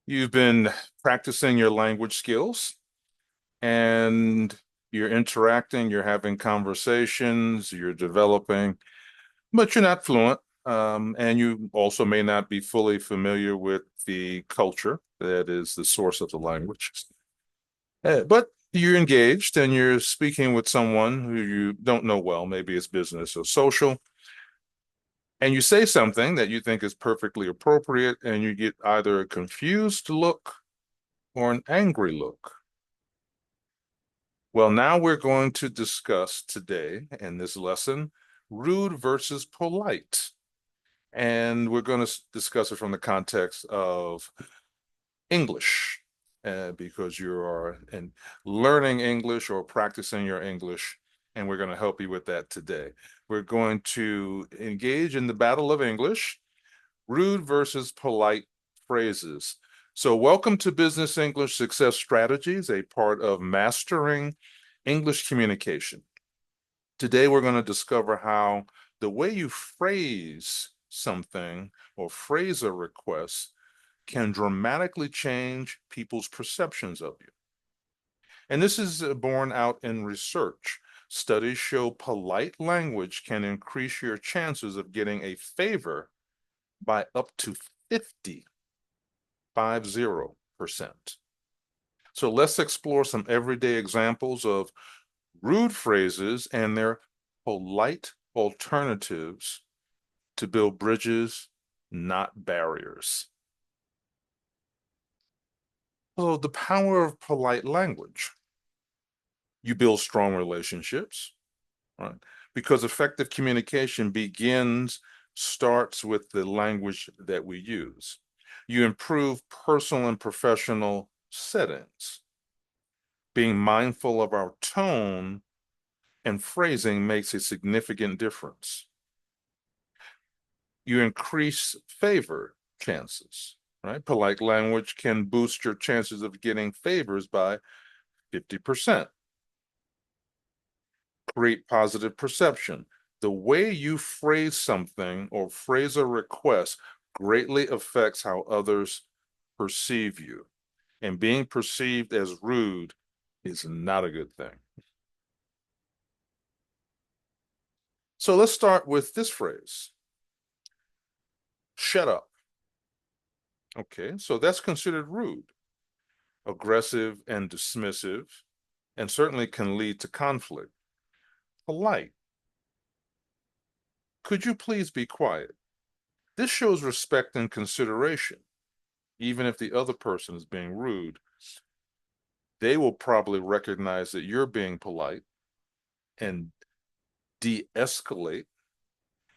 You've been practicing your language skills and you're interacting, you're having conversations, you're developing, but you're not fluent. And you also may not be fully familiar with the culture that is the source of the language. But you're engaged and you're speaking with someone who you don't know well, maybe it's business or social, and you say something that you think is perfectly appropriate, and you get either a confused look or an angry look. Well, now we're going to discuss today in this lesson rude versus polite. And we're going to discuss it from the context of English, because you are learning English or practicing your English, and we're going to help you with that today. We're going to engage in the battle of English, rude versus polite phrases. So, welcome to Business English Success Strategies, a part of mastering English communication. Today, we're going to discover how the way you phrase something or phrase a request can dramatically change people's perceptions of you. And this is borne out in research. Studies show polite language can increase your chances of getting a favor by up to 50%. So let's explore some everyday examples of rude phrases and their polite alternatives to build bridges, not barriers. So, the power of polite language. You build strong relationships, right? Because effective communication starts with the language that we use. You improve personal and professional settings. Being mindful of our tone and phrasing makes a significant difference. You increase favor chances, right? Polite language can boost your chances of getting favors by 50%. Create positive perception. The way you phrase something or phrase a request greatly affects how others perceive you. And being perceived as rude is not a good thing. So let's start with this phrase: shut up. Okay, so that's considered rude, aggressive, and dismissive, and certainly can lead to conflict. Polite: could you please be quiet? This shows respect and consideration. Even if the other person is being rude, they will probably recognize that you're being polite and de escalate.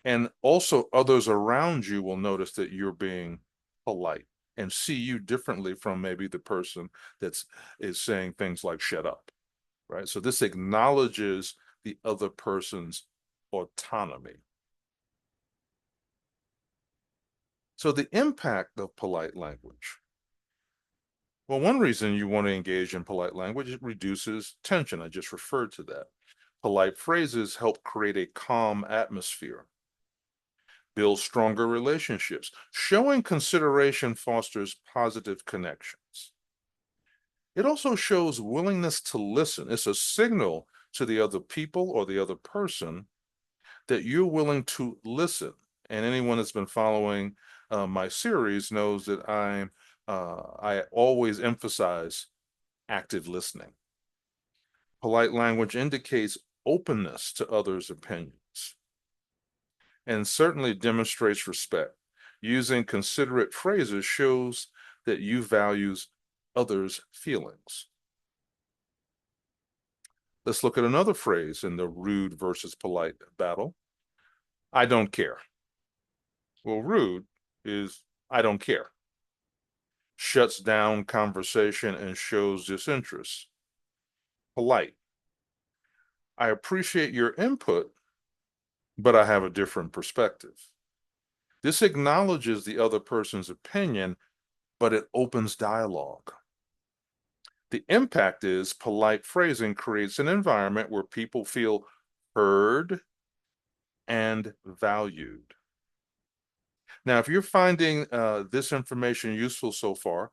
And also, others around you will notice that you're being polite and see you differently from maybe the person that's is saying things like shut up, right? So this acknowledges the other person's autonomy. So the impact of polite language. Well, one reason you want to engage in polite language, it reduces tension. I just referred to that. Polite phrases help create a calm atmosphere, build stronger relationships. Showing consideration fosters positive connections. It also shows willingness to listen. It's a signal to the other people or the other person that you're willing to listen. And anyone that's been following my series knows that I always emphasize active listening. Polite language indicates openness to others' opinions and certainly demonstrates respect. Using considerate phrases shows that you values others' feelings. Let's look at another phrase in the rude versus polite battle. I don't care. Well, rude is I don't care. Shuts down conversation and shows disinterest. Polite: I appreciate your input, but I have a different perspective. This acknowledges the other person's opinion, but it opens dialogue. The impact is polite phrasing creates an environment where people feel heard and valued. Now, if you're finding this information useful so far,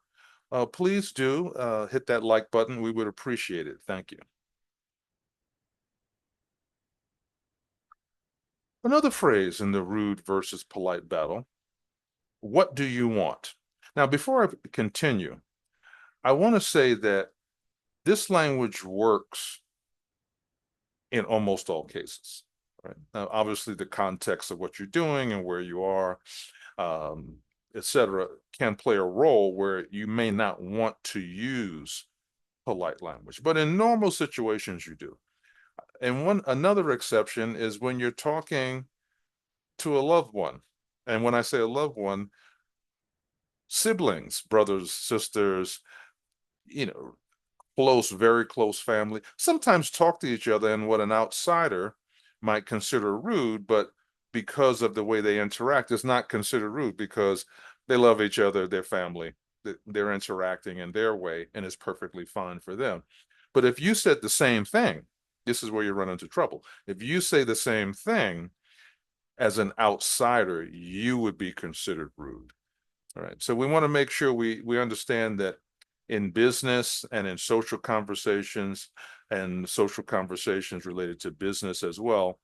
please do hit that like button. We would appreciate it. Thank you. Another phrase in the rude versus polite battle: what do you want? Now, before I continue, I want to say that this language works in almost all cases, right? Now, obviously, the context of what you're doing and where you are, um, etc., can play a role where you may not want to use polite language, but in normal situations, you do. And another exception is when you're talking to a loved one. And when I say a loved one, siblings, brothers, sisters, you know, close, very close family, sometimes talk to each other in what an outsider might consider rude, but because of the way they interact, it's not considered rude because they love each other, their family, they're interacting in their way, and it's perfectly fine for them. But if you said the same thing, this is where you run into trouble. If you say the same thing as an outsider, you would be considered rude. All right. So we want to make sure we understand that in business and in social conversations and social conversations related to business as well,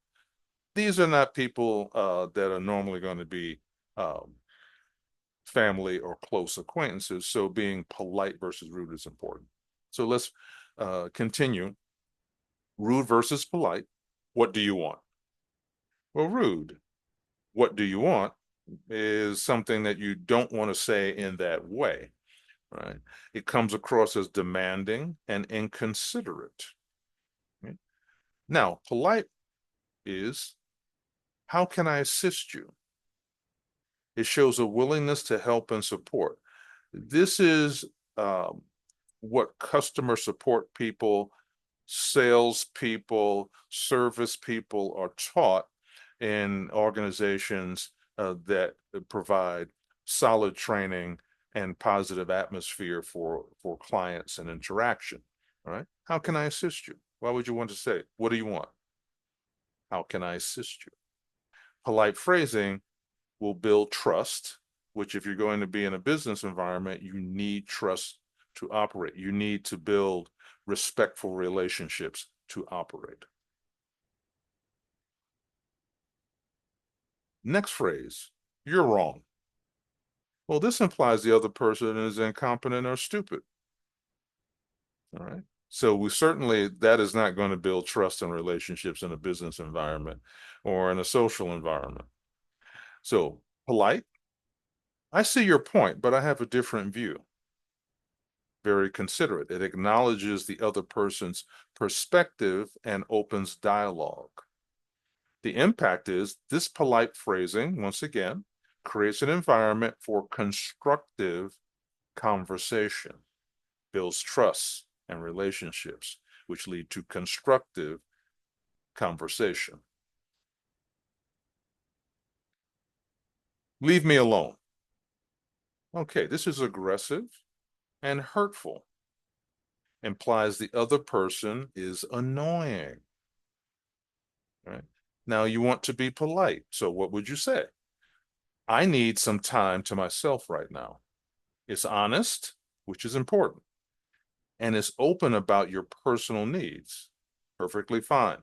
these are not people that are normally going to be um, family or close acquaintances. So being polite versus rude is important. So let's continue. Rude versus polite. What do you want? Well, rude. What do you want is something that you don't want to say in that way, right? It comes across as demanding and inconsiderate. Right? Now, polite is, how can I assist you? It shows a willingness to help and support. This is um, what customer support people, sales people, service people are taught in organizations that provide solid training and positive atmosphere for clients and interaction. All right. How can I assist you? Why would you want to say, what do you want? How can I assist you? Polite phrasing will build trust, which if you're going to be in a business environment, you need trust to operate. You need to build respectful relationships to operate. Next phrase, you're wrong. Well, this implies the other person is incompetent or stupid. All right. So we certainly, that is not going to build trust and relationships in a business environment or in a social environment. So polite, I see your point, but I have a different view. Very considerate. It acknowledges the other person's perspective and opens dialogue. The impact is this polite phrasing, once again, creates an environment for constructive conversation, builds trust and relationships, which lead to constructive conversation. Leave me alone. Okay, this is aggressive and hurtful. Implies the other person is annoying. Right? Now you want to be polite. So what would you say? I need some time to myself right now. It's honest, which is important, and it's open about your personal needs. Perfectly fine.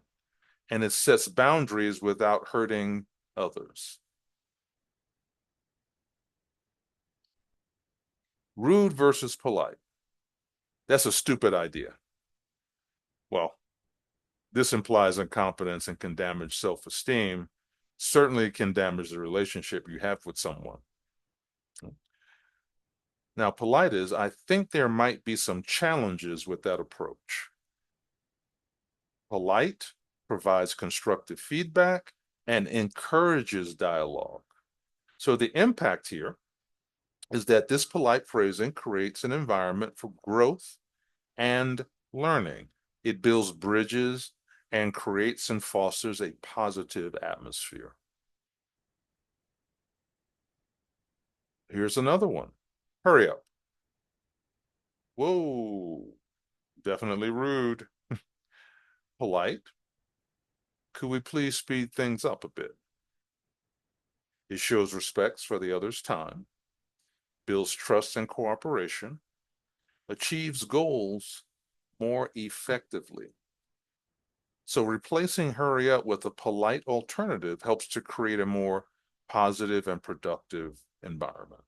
And it sets boundaries without hurting others. Rude versus polite. That's a stupid idea. Well, this implies incompetence and can damage self-esteem. Certainly can damage the relationship you have with someone. Now, polite is, I think there might be some challenges with that approach. Polite provides constructive feedback and encourages dialogue. So the impact here is that this polite phrasing creates an environment for growth and learning. It builds bridges and creates and fosters a positive atmosphere. Here's another one. Hurry up. Whoa, definitely rude. Polite. Could we please speed things up a bit? It shows respect for the other's time, builds trust and cooperation, achieves goals more effectively. So replacing hurry up with a polite alternative helps to create a more positive and productive environment.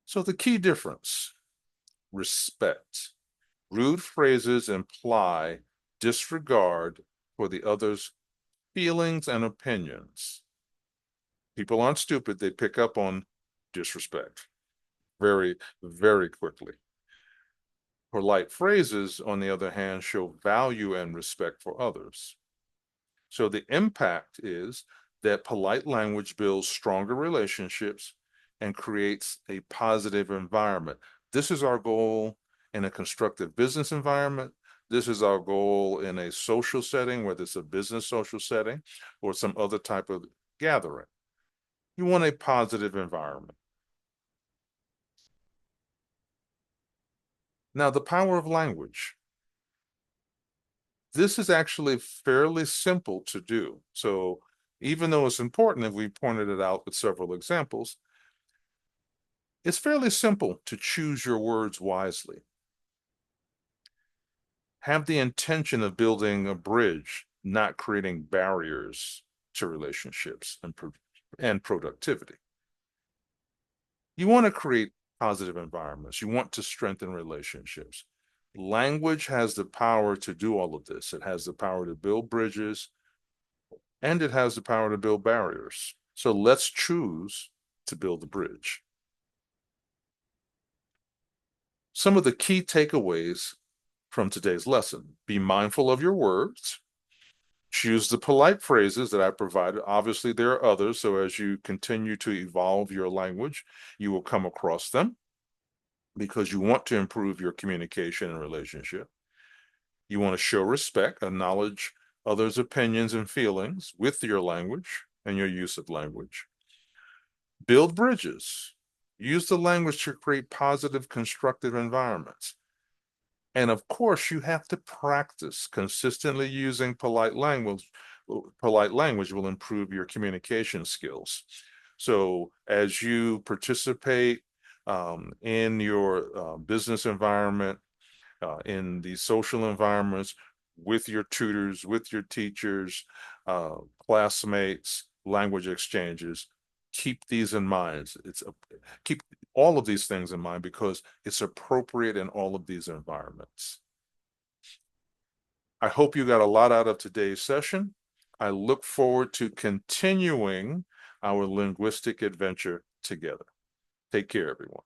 So the key difference, respect. Rude phrases imply disregard for the other's feelings and opinions. People aren't stupid, they pick up on disrespect very, very quickly. Polite phrases, on the other hand, show value and respect for others. So the impact is that polite language builds stronger relationships and creates a positive environment. This is our goal in a constructive business environment. This is our goal in a social setting, whether it's a business social setting or some other type of gathering. You want a positive environment. Now, the power of language. This is actually fairly simple to do. So even though it's important, and we pointed it out with several examples, it's fairly simple to choose your words wisely. Have the intention of building a bridge, not creating barriers to relationships and productivity. You want to create positive environments. You want to strengthen relationships. Language has the power to do all of this. It has the power to build bridges, and it has the power to build barriers. So let's choose to build the bridge. Some of the key takeaways from today's lesson: be mindful of your words, choose the polite phrases that I provided. Obviously, there are others. So as you continue to evolve your language, you will come across them because you want to improve your communication and relationship. You want to show respect, acknowledge others' opinions and feelings with your language and your use of language. Build bridges. Use the language to create positive, constructive environments. And of course, you have to practice consistently using polite language. Polite language will improve your communication skills. So as you participate in your business environment, in the social environments, with your tutors, with your teachers, classmates, language exchanges, keep these in mind. Keep all of these things in mind because it's appropriate in all of these environments. I hope you got a lot out of today's session. I look forward to continuing our linguistic adventure together. Take care, everyone.